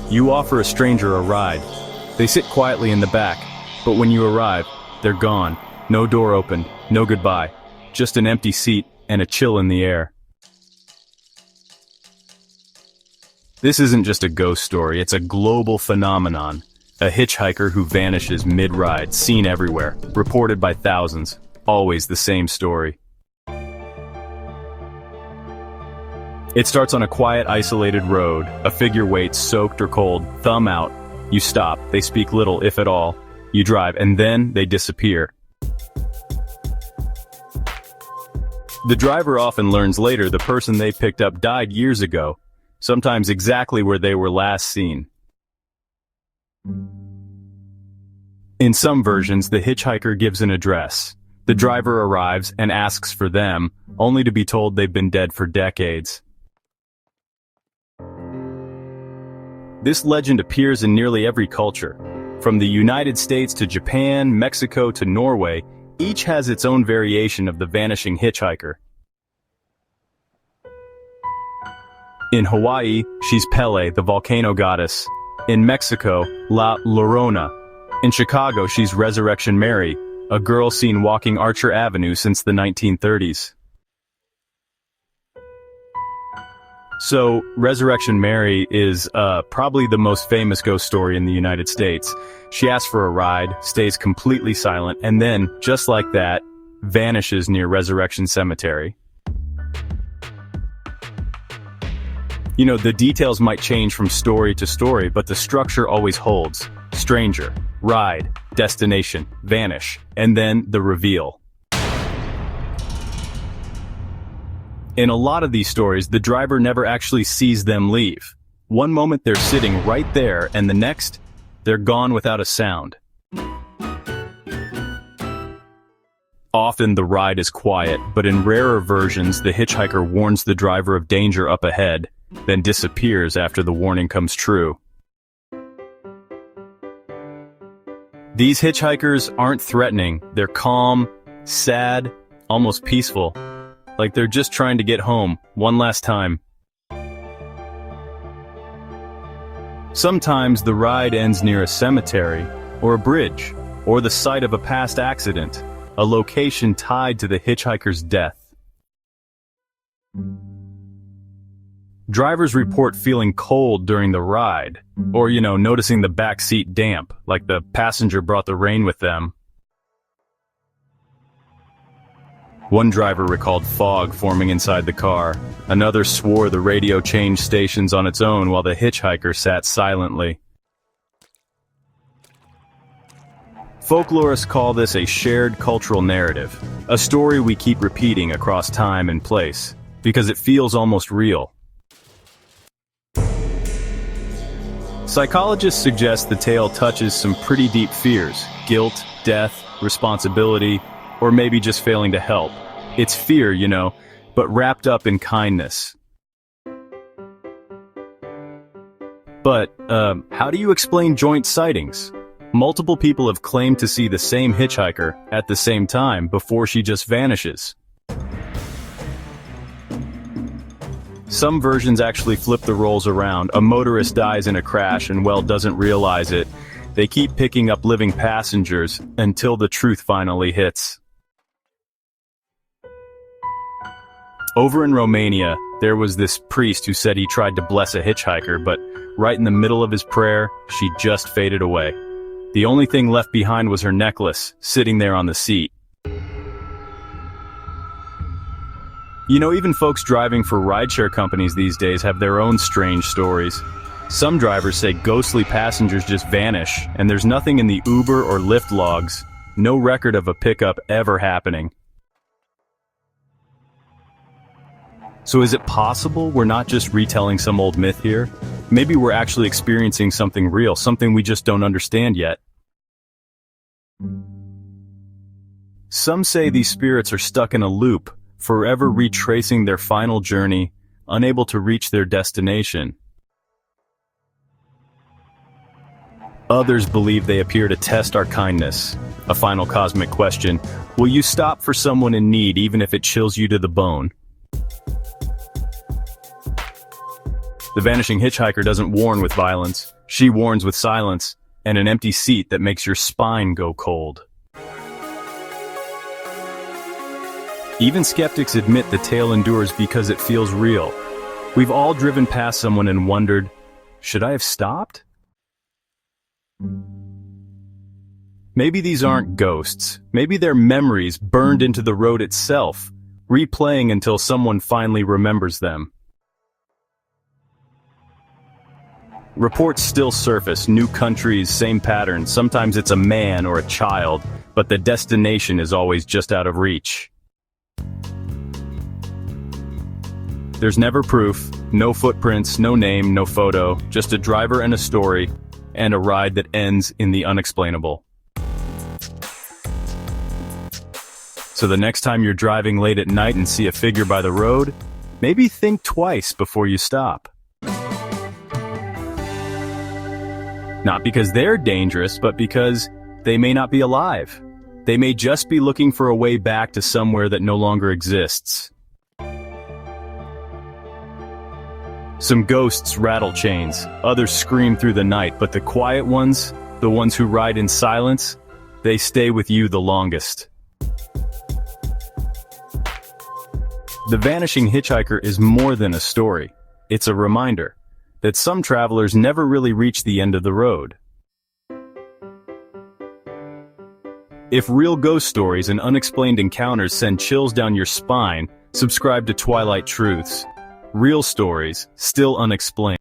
You offer a stranger a ride. They sit quietly in the back, but when you arrive, they're gone. No door opened, no goodbye. Just an empty seat and a chill in the air. This isn't just a ghost story, it's a global phenomenon. A hitchhiker who vanishes mid-ride, seen everywhere, reported by thousands. Always the same story. It starts on a quiet, isolated road. A figure waits, soaked or cold, thumb out. You stop, they speak little, if at all. You drive, and then they disappear. The driver often learns later the person they picked up died years ago, sometimes exactly where they were last seen. In some versions, the hitchhiker gives an address. The driver arrives and asks for them, only to be told they've been dead for decades. This legend appears in nearly every culture. From the United States to Japan, Mexico to Norway, each has its own variation of the vanishing hitchhiker. In Hawaii, she's Pele, the volcano goddess. In Mexico, La Llorona. In Chicago, she's Resurrection Mary, a girl seen walking Archer Avenue since the 1930s. So, Resurrection Mary is probably the most famous ghost story in the United States. She asks for a ride, stays completely silent, and then, just like that, vanishes near Resurrection Cemetery. You know, the details might change from story to story, but the structure always holds. Stranger, ride, destination, vanish, and then the reveal. In a lot of these stories, the driver never actually sees them leave. One moment they're sitting right there, and the next, they're gone without a sound. Often the ride is quiet, but in rarer versions, the hitchhiker warns the driver of danger up ahead, then disappears after the warning comes true. These hitchhikers aren't threatening, they're calm, sad, almost peaceful. Like they're just trying to get home, one last time. Sometimes the ride ends near a cemetery, or a bridge, or the site of a past accident, a location tied to the hitchhiker's death. Drivers report feeling cold during the ride, or, noticing the back seat damp, like the passenger brought the rain with them. One driver recalled fog forming inside the car. Another swore the radio changed stations on its own while the hitchhiker sat silently. Folklorists call this a shared cultural narrative, a story we keep repeating across time and place, because it feels almost real. Psychologists suggest the tale touches some pretty deep fears: guilt, death, responsibility, or maybe just failing to help. It's fear, but wrapped up in kindness. But, how do you explain joint sightings? Multiple people have claimed to see the same hitchhiker at the same time before she just vanishes. Some versions actually flip the roles around. A motorist dies in a crash and, doesn't realize it. They keep picking up living passengers until the truth finally hits. Over in Romania, there was this priest who said he tried to bless a hitchhiker, but right in the middle of his prayer, she just faded away. The only thing left behind was her necklace, sitting there on the seat. Even folks driving for rideshare companies these days have their own strange stories. Some drivers say ghostly passengers just vanish, and there's nothing in the Uber or Lyft logs, no record of a pickup ever happening. So is it possible we're not just retelling some old myth here? Maybe we're actually experiencing something real, something we just don't understand yet. Some say these spirits are stuck in a loop, forever retracing their final journey, unable to reach their destination. Others believe they appear to test our kindness. A final cosmic question: will you stop for someone in need even if it chills you to the bone? The Vanishing Hitchhiker doesn't warn with violence. She warns with silence and an empty seat that makes your spine go cold. Even skeptics admit the tale endures because it feels real. We've all driven past someone and wondered, should I have stopped? Maybe these aren't ghosts. Maybe they're memories burned into the road itself, replaying until someone finally remembers them. Reports still surface, new countries, same patterns. Sometimes it's a man or a child, but the destination is always just out of reach. There's never proof, no footprints, no name, no photo, just a driver and a story, and a ride that ends in the unexplainable. So the next time you're driving late at night and see a figure by the road, maybe think twice before you stop. Not because they're dangerous, but because they may not be alive. They may just be looking for a way back to somewhere that no longer exists. Some ghosts rattle chains, others scream through the night, but the quiet ones, the ones who ride in silence, they stay with you the longest. The Vanishing Hitchhiker is more than a story. It's a reminder that some travelers never really reach the end of the road. If real ghost stories and unexplained encounters send chills down your spine, subscribe to Twilight Truths. Real stories, still unexplained.